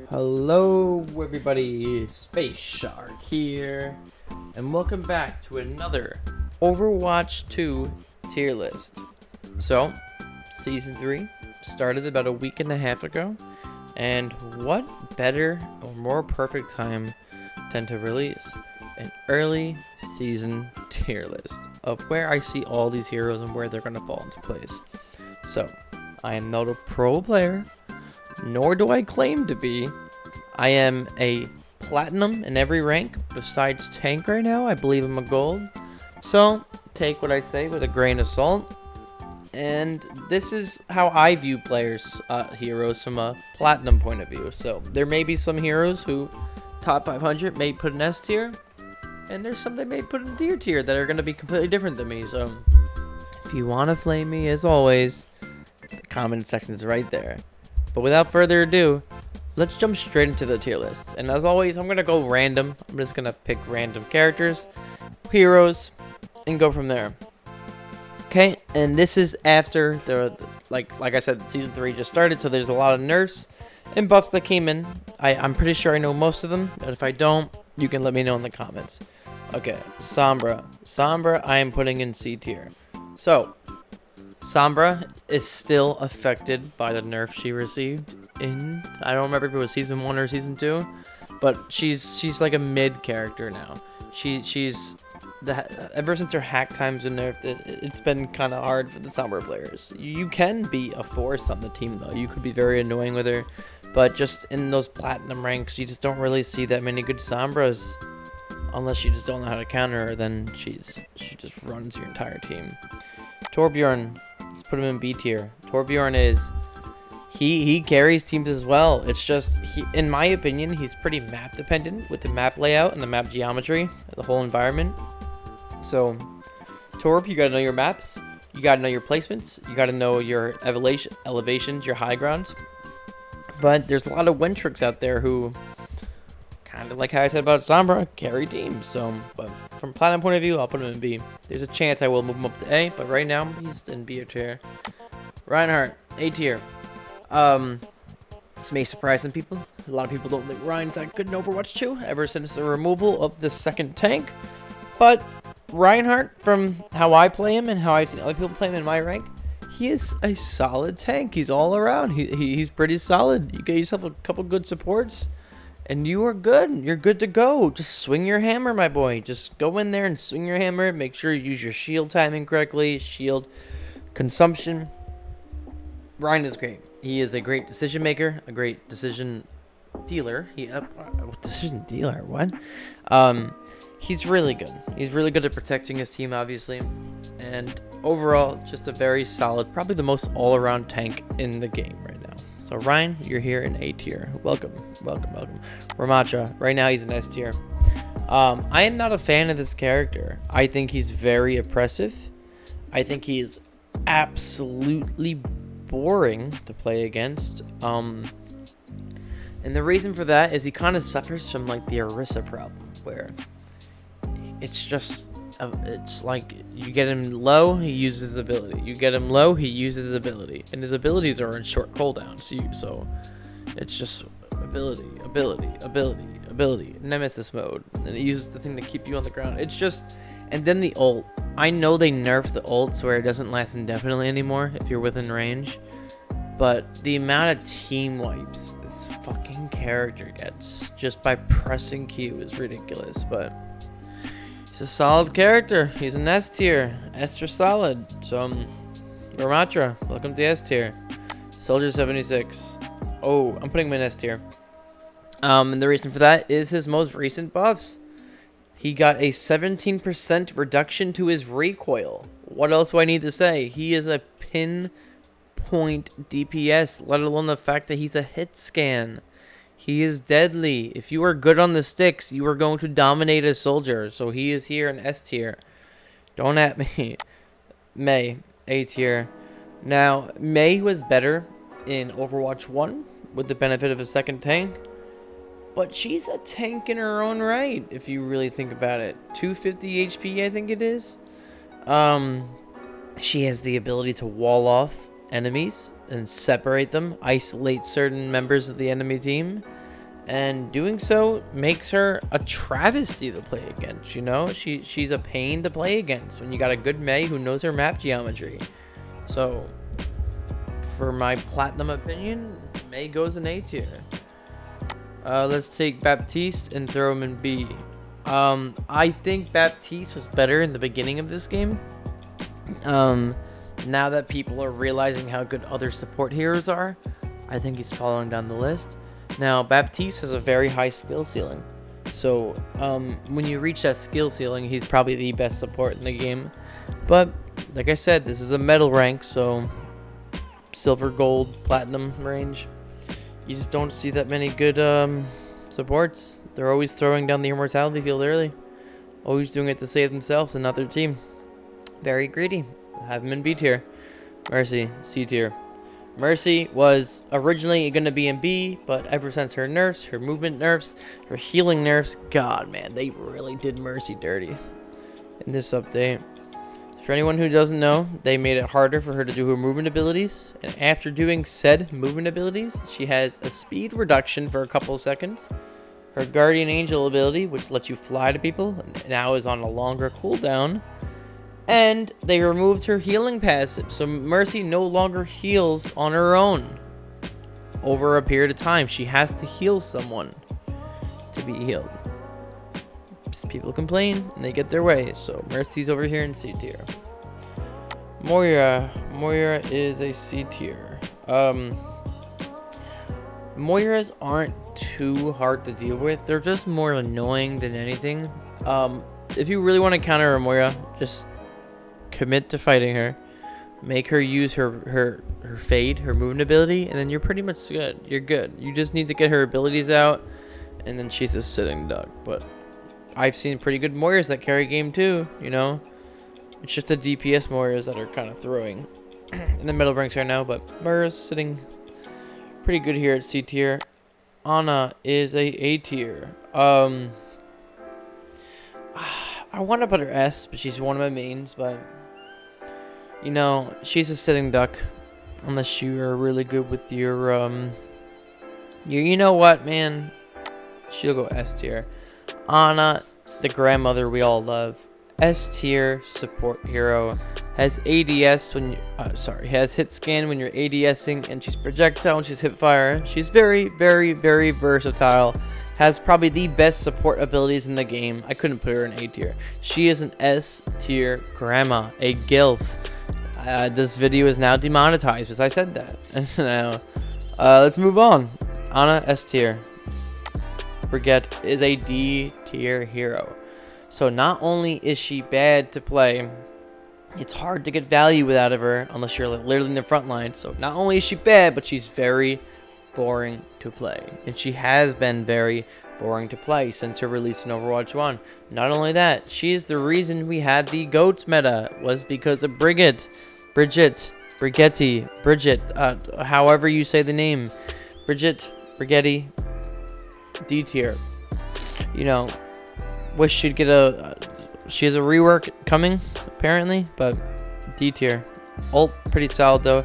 Hello everybody, Space Shark here, and welcome back to another Overwatch 2 tier list. So, Season 3 started about a week and a half ago, and what better or more perfect time than to release an early season tier list of where I see all these heroes and where they're going to fall into place. So, I am not a pro player, nor do I claim to be. I am a platinum in every rank besides tank right now. I believe I'm a gold. So take what I say with a grain of salt. And this is how I view players, heroes from a platinum point of view. So there may be some heroes who top 500 may put an S tier, and there's some they may put in D tier that are going to be completely different than me. So if you want to flame me, as always, the comment section is right there. But without further ado, let's jump straight into the tier list. And as always, I'm going to go random. I'm just going to pick random characters, heroes, and go from there. Okay, and this is after the like I said, season 3 just started, so there's a lot of nerfs and buffs that came in. I'm pretty sure I know most of them, but if I don't, you can let me know in the comments. Okay, Sombra. Sombra I am putting in C tier. So, Sombra is still affected by the nerf she received in, I don't remember if it was season 1 or season 2, but she's like a mid character now. She's ever since her hack time's been nerfed, it's been kind of hard for the Sombra players. You can be a force on the team though. You could be very annoying with her, but just in those platinum ranks, you just don't really see that many good Sombras. Unless you just don't know how to counter her, then she just runs your entire team. Torbjorn, let's put him in B tier. Torbjorn is, he carries teams as well. It's just, in my opinion, he's pretty map dependent with the map layout and the map geometry, the whole environment. So, Torb, you gotta know your maps, you gotta know your placements, you gotta know your elevations, your high grounds. But there's a lot of win tricks out there who, kind of like how I said about Sombra, carry teams. So, but from platinum point of view, I'll put him in B. There's a chance I will move him up to A, but right now he's in B tier. Reinhardt, A tier. This may surprise some people. A lot of people don't think Ryan's that good in Overwatch 2 ever since the removal of the second tank. But Reinhardt, from how I play him and how I've seen other people play him in my rank, he is a solid tank. He's all around. He's pretty solid. You get yourself a couple good supports, and you are good. You're good to go. Just swing your hammer, my boy. Just go in there and swing your hammer. Make sure you use your shield timing correctly. Shield consumption. Ryan is great. He is a great decision maker, a great decision dealer. Decision dealer? What? He's really good. He's really good at protecting his team, obviously, and overall, just a very solid, probably the most all-around tank in the game right now. So Ryan, you're here in A tier. Welcome, welcome, welcome. Ramatra, right now he's in S tier. I am not a fan of this character. I think he's very oppressive. I think he's absolutely boring to play against. And the reason for that is he kind of suffers from like the Orisa problem, where it's just it's like you get him low, he uses his ability. You get him low, he uses his ability, and his abilities are in short cooldowns. So it's just ability, nemesis mode, and it uses the thing to keep you on the ground. It's just, and then the ult. I know they nerfed the ult where it doesn't last indefinitely anymore if you're within range, but the amount of team wipes this fucking character gets just by pressing Q is ridiculous. But he's a solid character. He's an S tier. S tier solid. So, Ramatra, welcome to S tier. Soldier 76. Oh, I'm putting him in S tier. And the reason for that is his most recent buffs. He got a 17% reduction to his recoil. What else do I need to say? He is a pinpoint DPS, let alone the fact that he's a hit scan. He is deadly. If you are good on the sticks, you are going to dominate a soldier. So he is here in S tier. Don't at me. Mei, A tier. Now, Mei was better in Overwatch 1 with the benefit of a second tank. But she's a tank in her own right, if you really think about it. 250 HP, I think it is. She has the ability to wall off enemies and separate them, isolate certain members of the enemy team. and doing so makes her a travesty to play against. You know, she's a pain to play against when you got a good Mei who knows her map geometry. So, for my platinum opinion, Mei goes in A tier. Let's take Baptiste and throw him in B. I think Baptiste was better in the beginning of this game. Now that people are realizing how good other support heroes are, I think he's falling down the list. Now, Baptiste has a very high skill ceiling. So, when you reach that skill ceiling, he's probably the best support in the game. But, like I said, this is a medal rank, so silver, gold, platinum range. You just don't see that many good supports. They're always throwing down the immortality field early. Always doing it to save themselves and not their team. Very greedy. Have him in B tier. Mercy, C tier. Mercy was originally going to be in B, but ever since her nerfs, her movement nerfs, her healing nerfs, God, man, they really did Mercy dirty in this update. For anyone who doesn't know, they made it harder for her to do her movement abilities, and after doing said movement abilities, she has a speed reduction for a couple of seconds. Her Guardian Angel ability, which lets you fly to people, now is on a longer cooldown. And they removed her healing passive, so Mercy no longer heals on her own over a period of time. She has to heal someone to be healed. People complain and they get their way, so Mercy's over here in C tier. Moira is a C tier. Moiras aren't too hard to deal with. They're just more annoying than anything. If you really want to counter a Moira, just commit to fighting her, make her use her fade, her movement ability, and then you're pretty much good. You're good. You just need to get her abilities out, and then she's a sitting duck. But I've seen pretty good Moiras that carry game too, you know. It's just the DPS Moiras that are kind of throwing in the middle ranks right now, but Moira's sitting pretty good here at C tier. Ana is a tier. I want to put her S, but she's one of my mains, but you know, she's a sitting duck unless you are really good with your you know what, man, she'll go S tier. Ana, the grandmother we all love, S tier support hero, has ADS when you, has hit scan when you're ADSing, and she's projectile when she's hip fire. She's very, very, very versatile. Has probably the best support abilities in the game. I couldn't put her in A tier. She is an S tier grandma, a gilf. This video is now demonetized because I said that. Now, let's move on. Ana, S tier. Brigitte is a D tier hero. So not only is she bad to play, it's hard to get value out of her unless you're like literally in the front line. So not only is she bad, but she's very boring to play. And she has been very boring to play since her release in Overwatch 1. Not only that, she is the reason we had the GOATS meta, was because of Brigitte, however you say the name. Brigitte, D tier. You know, wish she'd get she has a rework coming, apparently, but D tier. Ult, pretty solid though.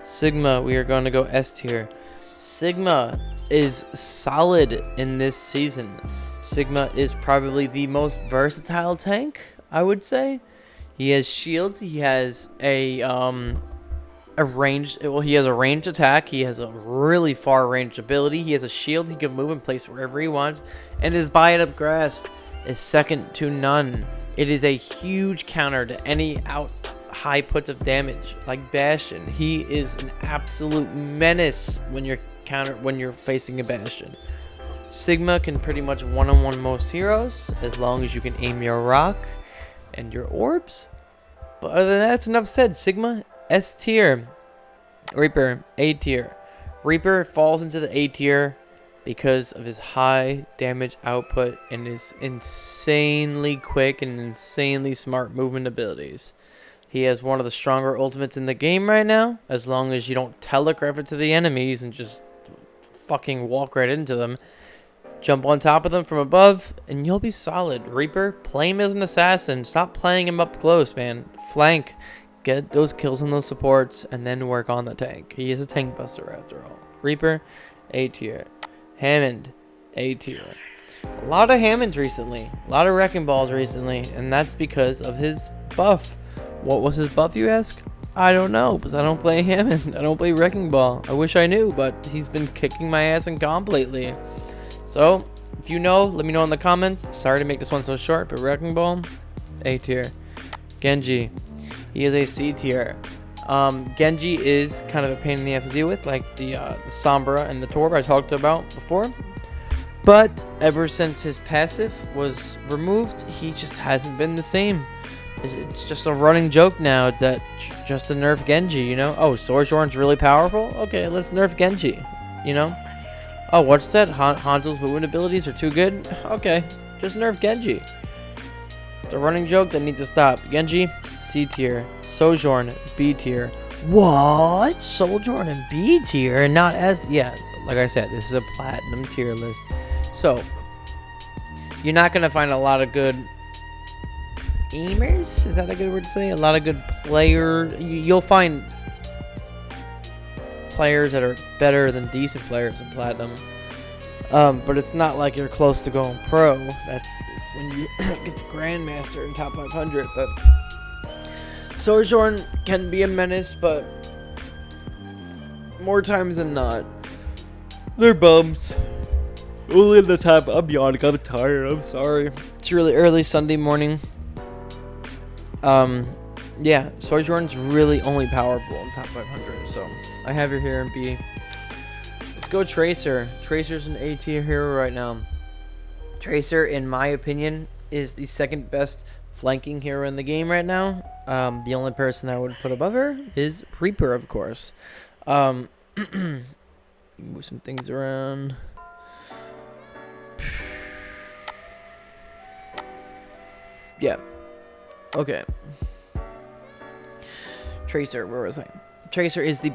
Sigma, we are going to go S tier. Sigma is solid in this season. Sigma is probably the most versatile tank, I would say. He has shield, he has he has a ranged attack, he has a really far range ability, he has a shield, he can move and place wherever he wants, and his buy-it up grasp is second to none. It is a huge counter to any high puts of damage like Bastion. He is an absolute menace when you're facing a Bastion. Sigma can pretty much one-on-one most heroes as long as you can aim your rock and your orbs. But other than that, that's enough said. Sigma, S tier. Reaper, A tier. Reaper falls into the A tier because of his high damage output and his insanely quick and insanely smart movement abilities. He has one of the stronger ultimates in the game right now, as long as you don't telegraph it to the enemies and just fucking walk right into them. Jump on top of them from above, and you'll be solid. Reaper, play him as an assassin. Stop playing him up close, man. Flank. Get those kills on those supports, and then work on the tank. He is a tank buster after all. Reaper, A tier. Hammond, A tier. A lot of Hammonds recently. A lot of Wrecking Balls recently. And that's because of his buff. What was his buff, you ask? I don't know, because I don't play Hammond. I don't play Wrecking Ball. I wish I knew, but he's been kicking my ass in comp lately. So, if you know, let me know in the comments. Sorry to make this one so short, but Wrecking Ball, A tier. Genji, he is a C tier. Genji is kind of a pain in the ass to deal with, like the Sombra and the Torb I talked about before. But ever since his passive was removed, he just hasn't been the same. It's just a running joke now that just to nerf Genji, you know? Oh, Sojourn's really powerful? Okay, let's nerf Genji, you know? Oh, what's that? Hanzo's movement abilities are too good? Okay, just nerf Genji. It's a running joke that needs to stop. Genji, C tier. Sojourn, B tier. What? Sojourn and B tier? And not as... Yeah, like I said, this is a platinum tier list. So, you're not going to find a lot of good... aimers? Is that a good word to say? A lot of good players. You'll find players that are better than decent players in platinum. But it's not like you're close to going pro. That's when you get to Grandmaster in top 500. But Sojourn can be a menace, but more times than not, they're bums. Only in the top. I'm yawning. I'm tired. I'm sorry. It's really early Sunday morning. Yeah, Sojourn's really only powerful in top 500, so I have her here in B. Let's go Tracer. Tracer's an A tier hero right now. Tracer, in my opinion, is the second best flanking hero in the game right now. The only person I would put above her is Reaper, of course. Move some things around. Yeah. Okay. Tracer, where was I? Tracer is the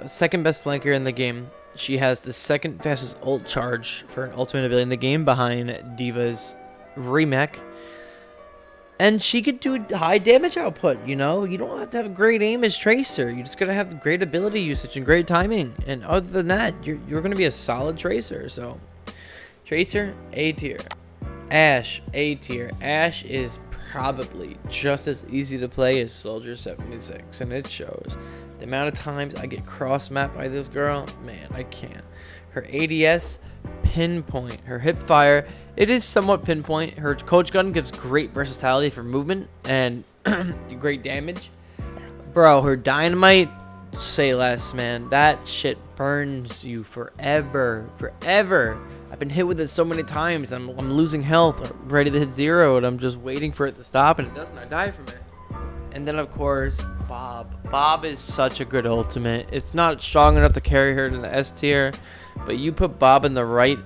second best flanker in the game. She has the second fastest ult charge for an ultimate ability in the game behind Diva's remake. And she could do high damage output, you know? You don't have to have a great aim as Tracer. You just gotta have great ability usage and great timing. And other than that, you're gonna be a solid Tracer. So, Tracer, A tier. Ashe, A tier. Ashe is probably just as easy to play as Soldier 76, and it shows. The amount of times I get cross-mapped by this girl, man, I can't. Her ADS, pinpoint. Her hip fire, it is somewhat pinpoint. Her coach gun gives great versatility for movement and great damage. Bro, her dynamite, say less, man. That shit burns you forever. I've been hit with it so many times. I'm losing health, ready to hit 0, and I'm just waiting for it to stop, and it doesn't. I die from it. And then, of course, Bob. Bob is such a good ultimate. It's not strong enough to carry her to the S tier, but you put Bob in the right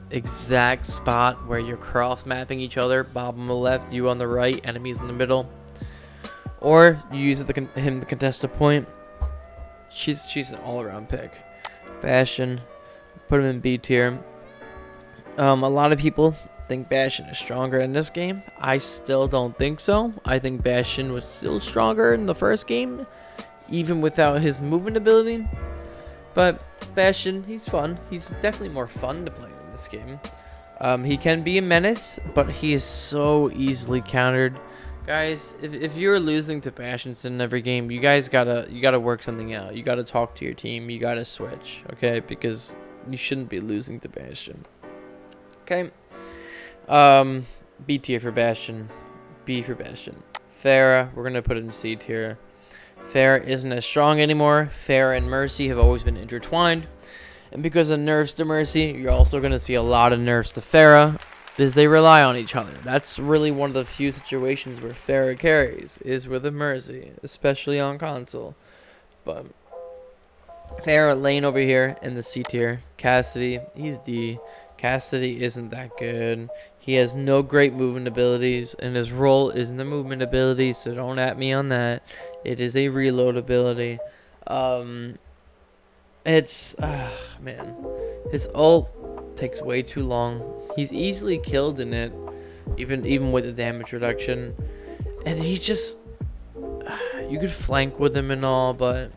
exact spot where you're cross-mapping each other. Bob on the left, you on the right, enemies in the middle. Or you use him to contest a point. She's an all-around pick. Bastion, put him in B tier. A lot of people think Bastion is stronger in this game. I still don't think so. I think Bastion was still stronger in the first game, even without his movement ability. But Bastion, he's fun. He's definitely more fun to play in this game. He can be a menace, but he is so easily countered. Guys, if you're losing to Bastions in every game, you guys gotta work something out. You gotta talk to your team. You gotta switch, okay? Because you shouldn't be losing to Bastion. Okay. B tier for Bastion. B for Bastion. Pharah, we're gonna put it in C tier. Pharah isn't as strong anymore. Pharah and Mercy have always been intertwined. And because of nerfs to Mercy, you're also gonna see a lot of nerfs to Pharah, because they rely on each other. That's really one of the few situations where Pharah carries, is with a Mercy, especially on console. But Pharah lane over here in the C tier. Cassidy, he's D. Cassidy isn't that good. He has no great movement abilities, and his role isn't a movement ability, so don't at me on that. It is a reload ability. Man, his ult takes way too long. He's easily killed in it, even with the damage reduction. And he just, you could flank with him and all, but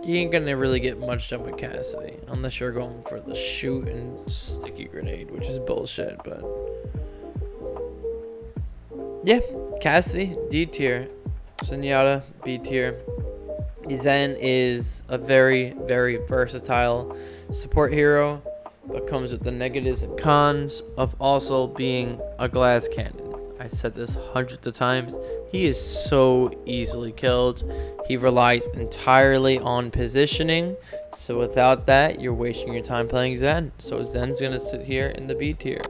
you ain't gonna really get much done with Cassidy. unless you're going for the shoot and sticky grenade, which is bullshit. But yeah, Cassidy D tier, Zenyatta B tier. Zen is a very, very versatile support hero, but comes with the negatives and cons of also being a glass cannon. I said this hundreds of times. He is so easily killed. He relies entirely on positioning. So without that, you're wasting your time playing Zen. So Zen's going to sit here in the B tier.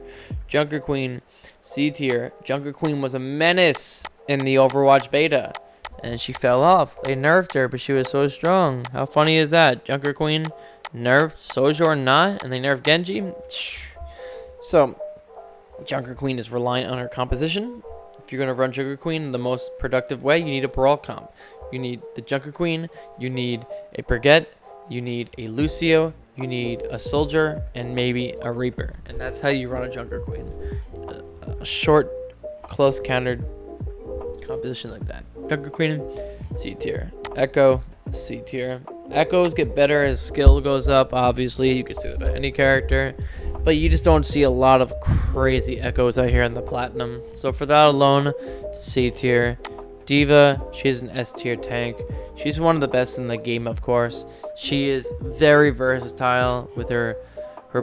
Junker Queen, C tier. Junker Queen was a menace in the Overwatch beta. And she fell off. They nerfed her, but she was so strong. How funny is that? Junker Queen nerfed, Sojourn not, and they nerfed Genji. So, Junker Queen is reliant on her composition. If you're going to run Junker Queen in the most productive way, you need a brawl comp. You need the Junker Queen, you need a Brigitte, you need a Lucio, you need a Soldier, and maybe a Reaper. And that's how you run a Junker Queen. A short, close countered composition like that. Junker Queen, C tier. Echo, C tier. Echoes get better as skill goes up, obviously. You can say that about any character. But you just don't see a lot of crazy Echoes out here in the Platinum. So for that alone, C tier. Diva, she's an S tier tank. She's one of the best in the game, of course. She is very versatile with her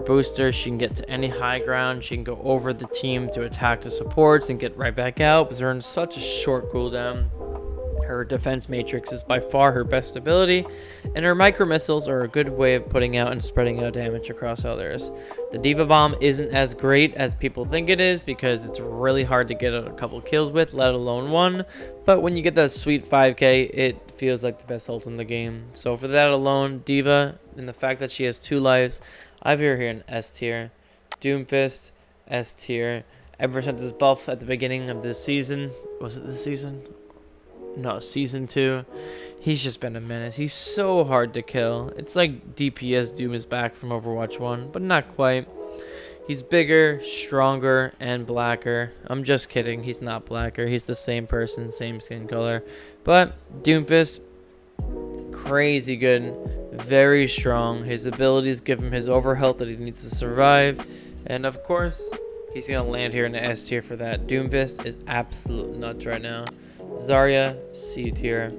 booster. She can get to any high ground. She can go over the team to attack the supports and get right back out, because they're in such a short cooldown. Her defense matrix is by far her best ability, and her micro missiles are a good way of putting out and spreading out damage across others. The Diva Bomb isn't as great as people think it is, because it's really hard to get a couple kills with, let alone one. But when you get that sweet 5k, it feels like the best ult in the game. So for that alone, Diva, and the fact that she has 2 lives, I have her here in S tier. Doomfist, S tier. Ever since this buff at the beginning of this season, was it this season? No, season 2. He's just been a menace. He's so hard to kill. It's like DPS Doom is back from Overwatch 1, but not quite. He's bigger, stronger, and blacker. I'm just kidding. He's not blacker. He's the same person, same skin color. But Doomfist, crazy good, very strong. His abilities give him his overhealth that he needs to survive. And of course, he's going to land here in the S tier for that. Doomfist is absolute nuts right now. Zarya, C tier.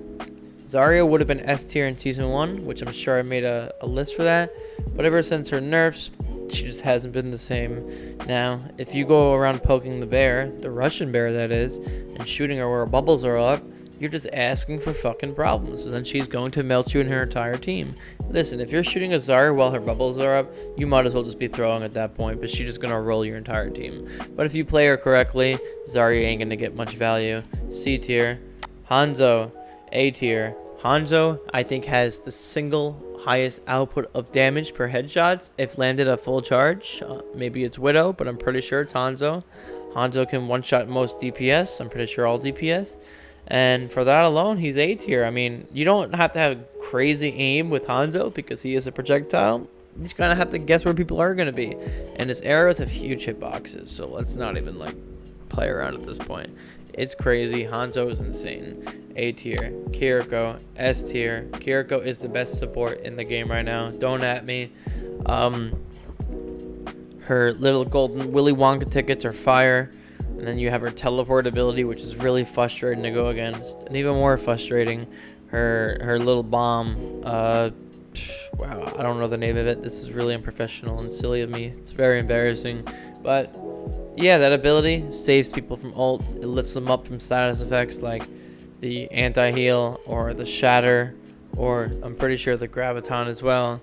Zarya would have been S tier in Season 1, which I'm sure I made a list for that. But ever since her nerfs, she just hasn't been the same. Now, if you go around poking the bear, the Russian bear that is, and shooting her where her bubbles are up, you're just asking for fucking problems. So then she's going to melt you and her entire team. Listen, if you're shooting a Zarya while her bubbles are up, you might as well just be throwing at that point, but she's just going to roll your entire team. But if you play her correctly, Zarya ain't going to get much value. C tier. Hanzo, A tier. Hanzo, I think, has the single highest output of damage per headshots if landed at full charge. Maybe it's Widow, but I'm pretty sure it's Hanzo. Hanzo can one-shot most DPS. I'm pretty sure all DPS. And for that alone, he's A tier. I mean, you don't have to have crazy aim with Hanzo because he is a projectile. You just kind of have to guess where people are going to be. And his arrows have huge hitboxes, so let's not even, like, play around at this point. It's crazy. Hanzo is insane. A tier. Kiriko, S tier. Kiriko is the best support in the game right now. Don't at me. Her little golden Willy Wonka tickets are fire. And then you have her teleport ability, which is really frustrating to go against. And even more frustrating, her little bomb. Wow, I don't know the name of it. This is really unprofessional and silly of me. It's very embarrassing. But yeah, that ability saves people from ults. It lifts them up from status effects like the anti-heal or the shatter, or I'm pretty sure the graviton as well.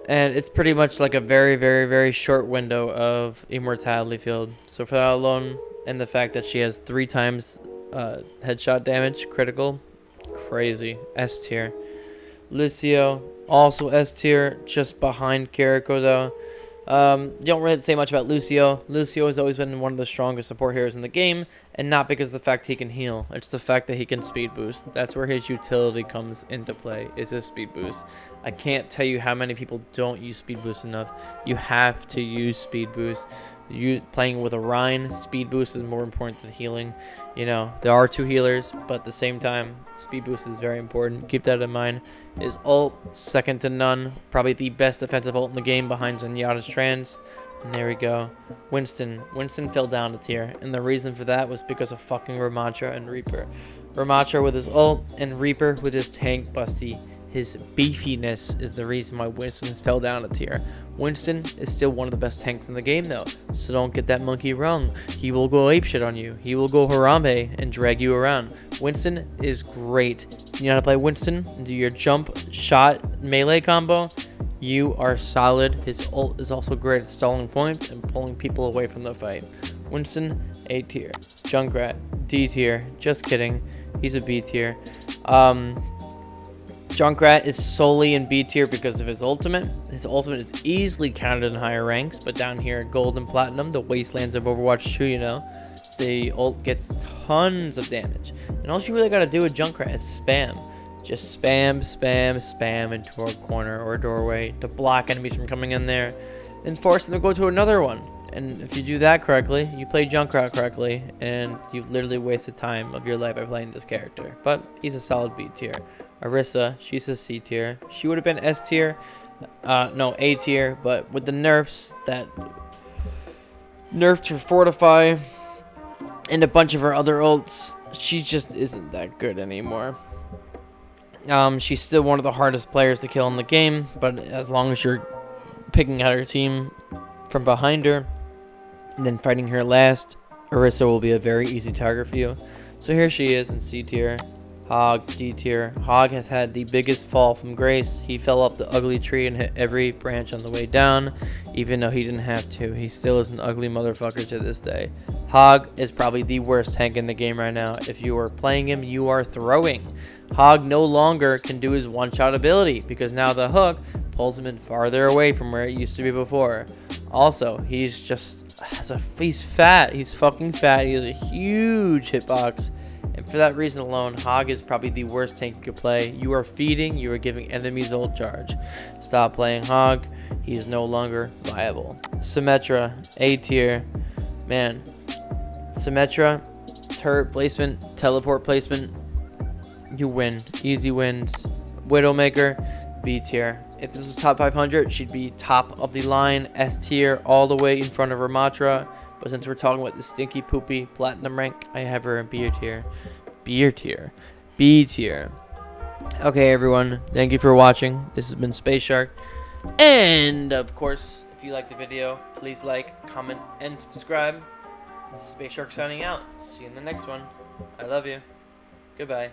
And it's pretty much like a very, very, very short window of immortality field. So for that alone, and the fact that she has 3 times headshot damage, critical, crazy. S tier. Lucio, also S tier, just behind Kiriko though. You don't really say much about Lucio. Lucio has always been one of the strongest support heroes in the game, and not because of the fact he can heal. It's the fact that he can speed boost. That's where his utility comes into play, is his speed boost. I can't tell you how many people don't use speed boost enough. You have to use speed boost. You playing with a Rhine, speed boost is more important than healing. You know, there are 2 healers, but at the same time, speed boost is very important. Keep that in mind. His ult, second to none. Probably the best defensive ult in the game behind Zenyatta's trans. And there we go. Winston fell down a tier, and the reason for that was because of fucking Ramattra and Reaper. Ramattra with his ult, and Reaper with his tank busty. His beefiness is the reason why Winston fell down a tier. Winston is still one of the best tanks in the game, though, so don't get that monkey wrong. He will go apeshit on you. He will go Harambe and drag you around. Winston is great. You know how to play Winston and do your jump, shot, melee combo? You are solid. His ult is also great at stalling points and pulling people away from the fight. Winston, A tier. Junkrat, D tier. Just kidding. He's a B tier. Junkrat is solely in B tier because of his ultimate. His ultimate is easily counted in higher ranks, but down here at Gold and Platinum, the wastelands of Overwatch 2, you know, the ult gets tons of damage. And all you really gotta do with Junkrat is spam. Just spam into a corner or a doorway to block enemies from coming in there and force them to go to another one. And if you do that correctly, you play Junkrat correctly, and you've literally wasted time of your life by playing this character. But he's a solid B tier. Orisa, she's a C tier. She would have been S tier, no, A tier, but with the nerfs that nerfed her Fortify and a bunch of her other ults, she just isn't that good anymore. She's still one of the hardest players to kill in the game, but as long as you're picking out her team from behind her and then fighting her last, Orisa will be a very easy target for you. So here she is in C tier. Hog, D tier. Hog has had the biggest fall from grace. He fell up the ugly tree and hit every branch on the way down, even though he didn't have to. He still is an ugly motherfucker to this day. Hog is probably the worst tank in the game right now. If you are playing him, you are throwing. Hog no longer can do his one-shot ability because now the hook pulls him in farther away from where it used to be before. Also, he's fat. He's fucking fat. He has a huge hitbox. And for that reason alone, Hog is probably the worst tank you could play. You are feeding, you are giving enemies ult charge. Stop playing Hog. He is no longer viable. Symmetra, A tier. Man, Symmetra, turret placement, teleport placement, you win. Easy wins. Widowmaker, B tier. If this was top 500, she'd be top of the line, S tier, all the way in front of Ramattra. But since we're talking about the stinky poopy platinum rank, I have her in B tier. B tier. Okay, everyone. Thank you for watching. This has been Space Shark. And, of course, if you liked the video, please like, comment, and subscribe. This is Space Shark signing out. See you in the next one. I love you. Goodbye.